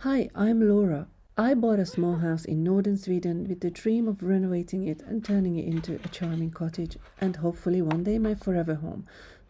Hi, I'm Laura. I bought a small house in northern Sweden with the dream of renovating it and turning it into a charming cottage and hopefully one day my forever home.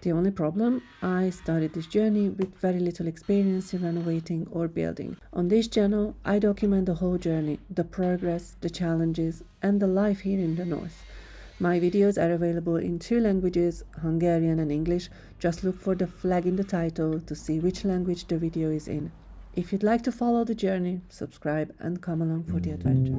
The only problem, I started this journey with very little experience in renovating or building. On this channel, I document the whole journey, the progress, the challenges, and the life here in the north. My videos are available in two languages, Hungarian and English. Just look for the flag in the title to see which language the video is in. If you'd like to follow the journey, subscribe and come along for the adventure.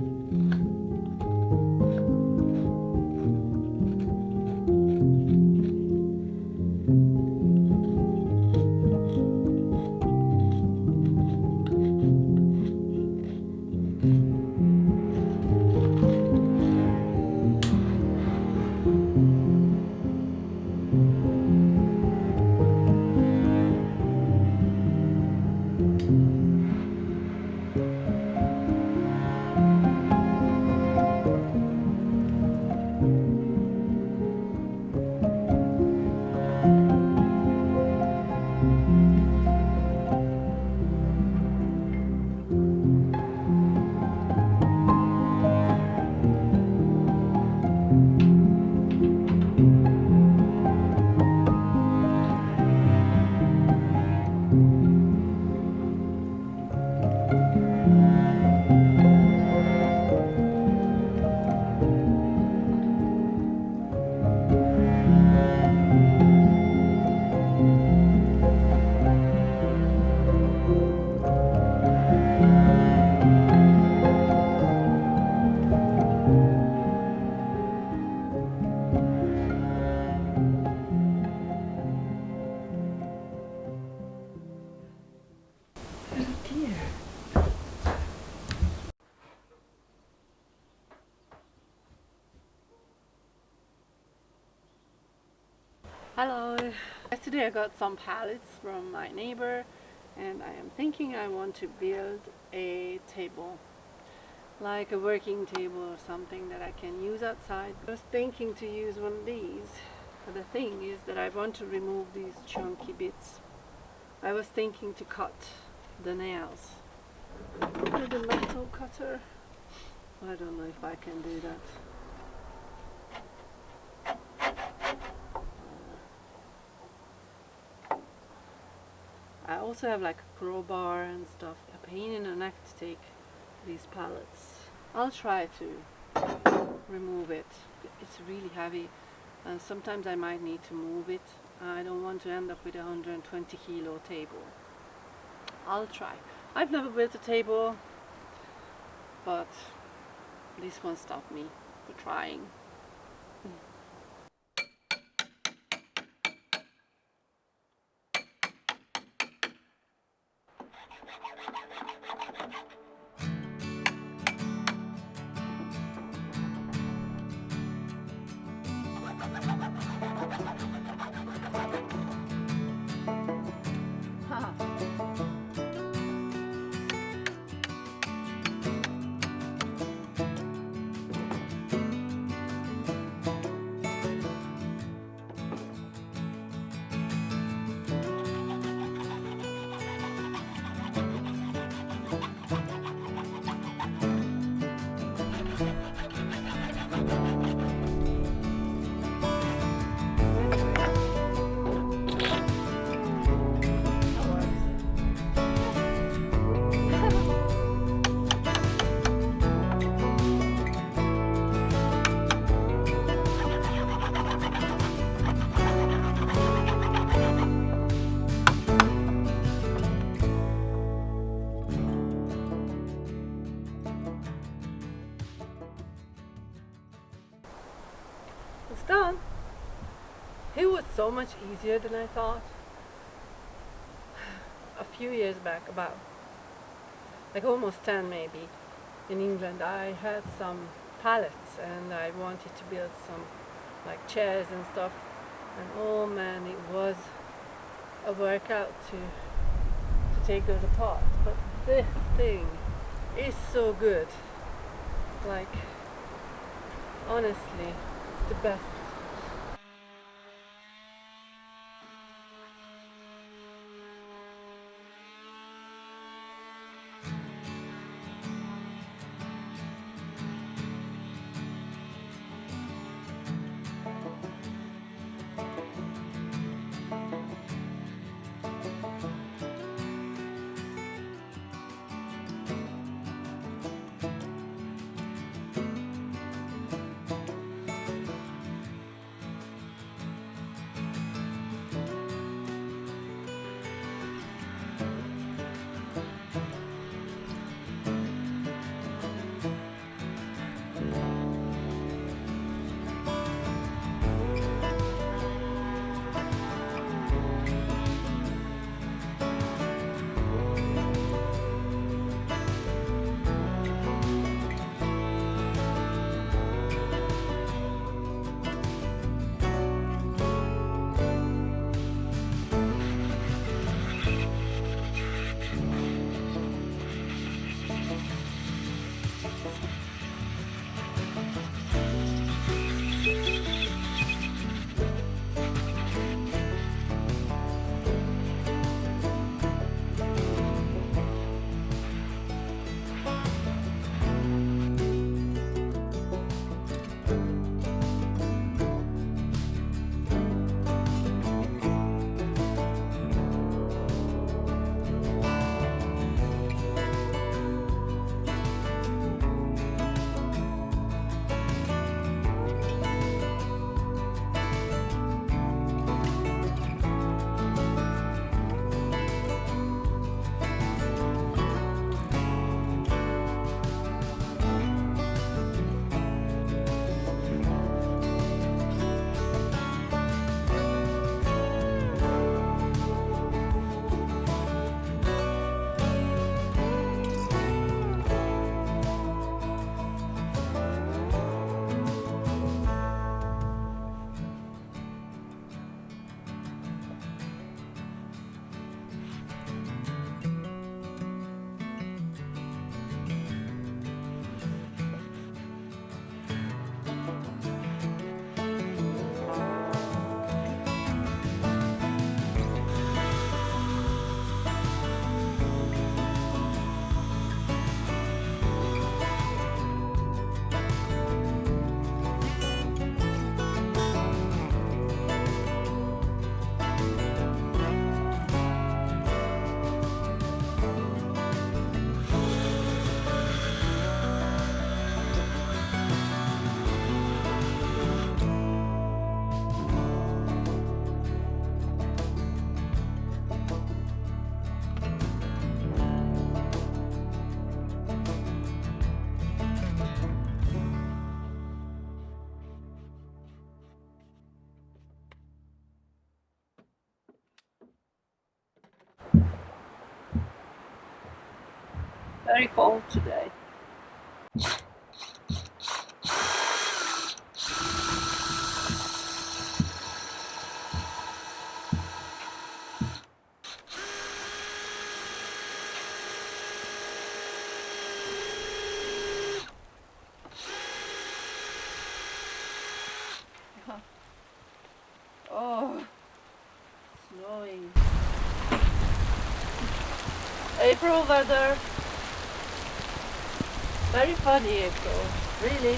Hello! Yesterday I got some pallets from my neighbor and I am thinking I want to build a table, like a working table or something that I can use outside. I was thinking to use one of these, but the thing is that I want to remove these chunky bits. I was thinking to cut the nails with a metal cutter. I don't know if I can do that. I also have like a crowbar and stuff. A pain in the neck to take these pallets. I'll try to remove it. It's really heavy and sometimes I might need to move it. I don't want to end up with a 120 kilo table. I'll try. I've never built a table, but this one stopped me for trying. It's done. It was so much easier than I thought. A few years back, about like almost 10 maybe, in England I had some pallets and I wanted to build some like chairs and stuff, and oh man, it was a workout to take those apart. But this thing is so good. Like, honestly, it's the best. Very cold today. Oh, snowing. April weather. Very funny April. Really.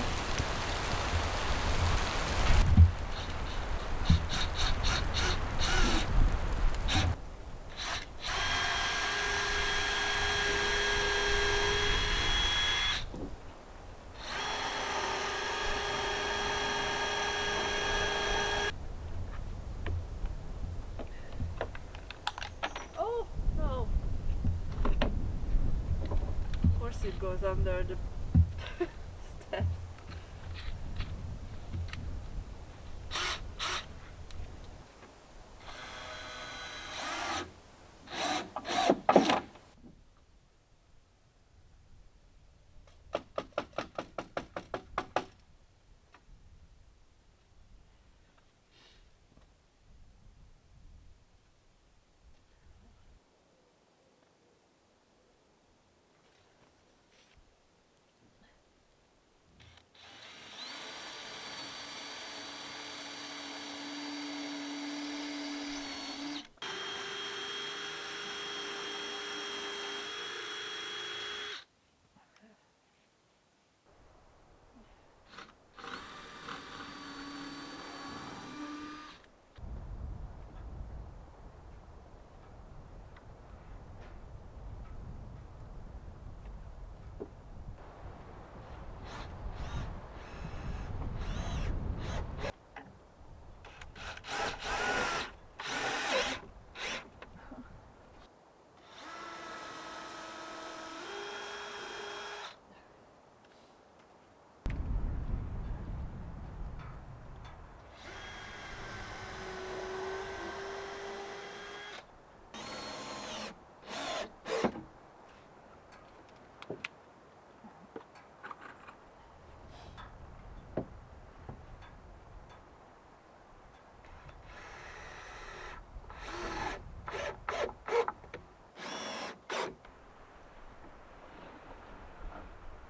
Oh no. Of course it goes under the steps.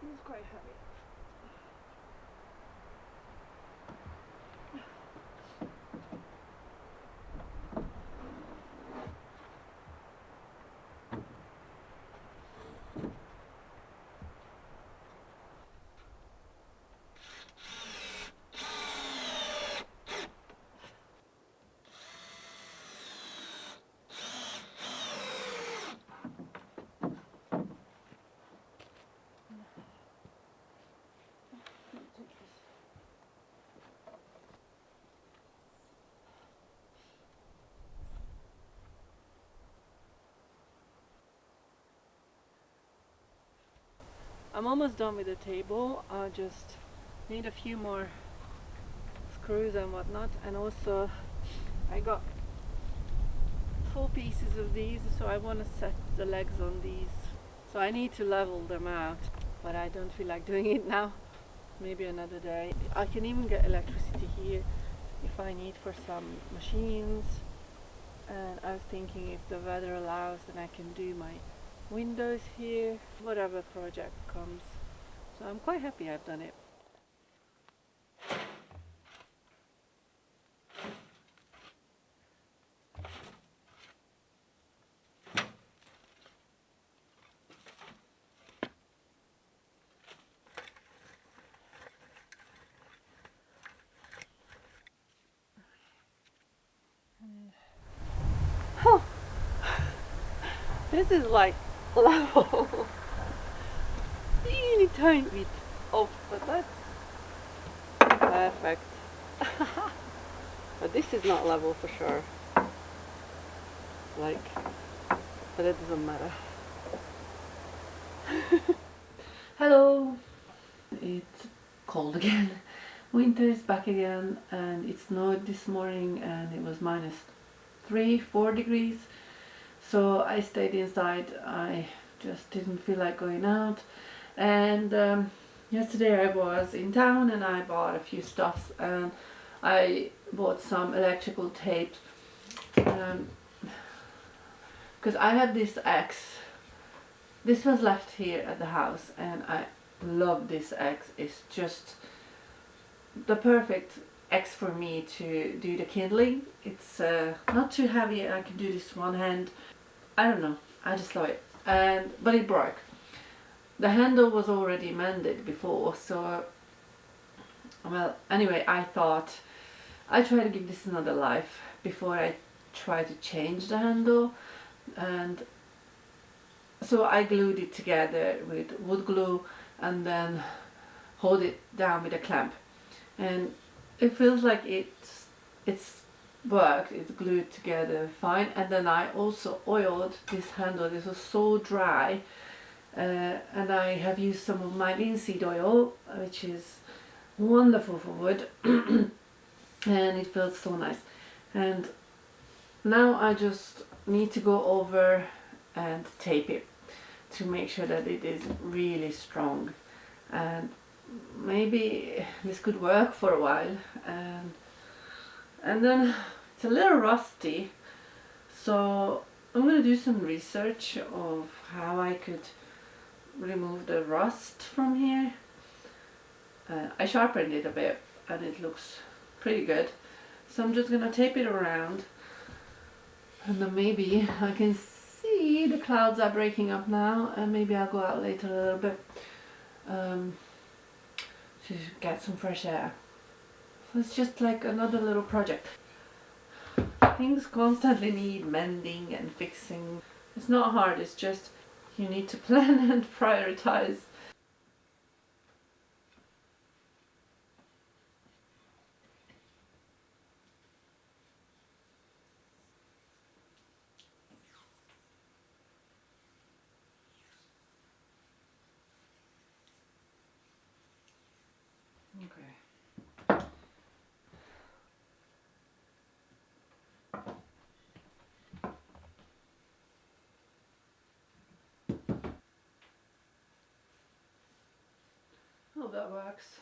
It's quite heavy. I'm almost done with the table. I just need a few more screws and whatnot, and also I got 4 pieces of these, so I want to set the legs on these. So I need to level them out, but I don't feel like doing it now. Maybe another day. I can even get electricity here if I need for some machines. And I was thinking if the weather allows, then I can do my windows here, whatever project comes. So I'm quite happy I've done it. Oh, this is like level. Really tiny bit off, but that's perfect. But this is not level for sure. Like, but it doesn't matter. Hello! It's cold again. Winter is back again, and it snowed this morning and it was -3, 4 degrees. So I stayed inside. I just didn't feel like going out. And yesterday I was in town and I bought a few stuffs, and I bought some electrical tape because I had this axe. This was left here at the house and I love this axe. It's just the perfect axe for me to do the kindling. It's not too heavy, I can do this one hand. I don't know, I just love it. But it broke. The handle was already mended before, so well, anyway, I thought I try to give this another life before I try to change the handle. And so I glued it together with wood glue and then hold it down with a clamp, and it feels like it's worked. It's glued together fine. And then I also oiled this handle. This was so dry, and I have used some of my linseed oil, which is wonderful for wood and it feels so nice. And now I just need to go over and tape it to make sure that it is really strong, and maybe this could work for a while. And then it's a little rusty, so I'm going to do some research of how I could remove the rust from here. I sharpened it a bit and it looks pretty good, so I'm just going to tape it around, and then maybe I can see the clouds are breaking up now, and maybe I'll go out later a little bit to get some fresh air. So it's just like another little project. Things constantly need mending and fixing. It's not hard, it's just you need to plan and prioritize. Okay. Oh, that works.